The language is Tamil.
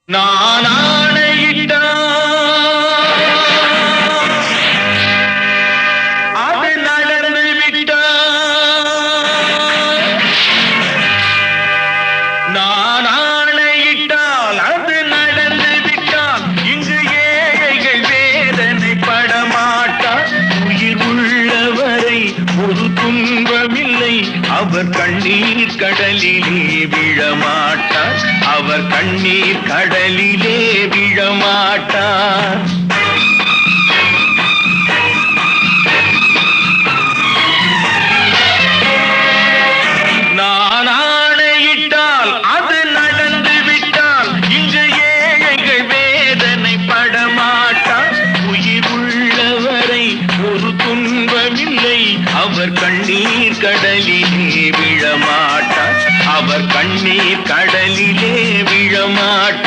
நான் ஆணையிட்டா அது நடந்து விட்டா நான் ஆணையிட்டால் அது நடந்து விட்டால் இங்கு ஏழைகள் வேதனை படமாட்டார் உயிர் உள்ளவரை ஒரு துன்பமில்லை அவர் கண்ணீர் கடலிலே விழமாட்டார் அவர் கண்ணீர் கடலிலே விழமாட்டார்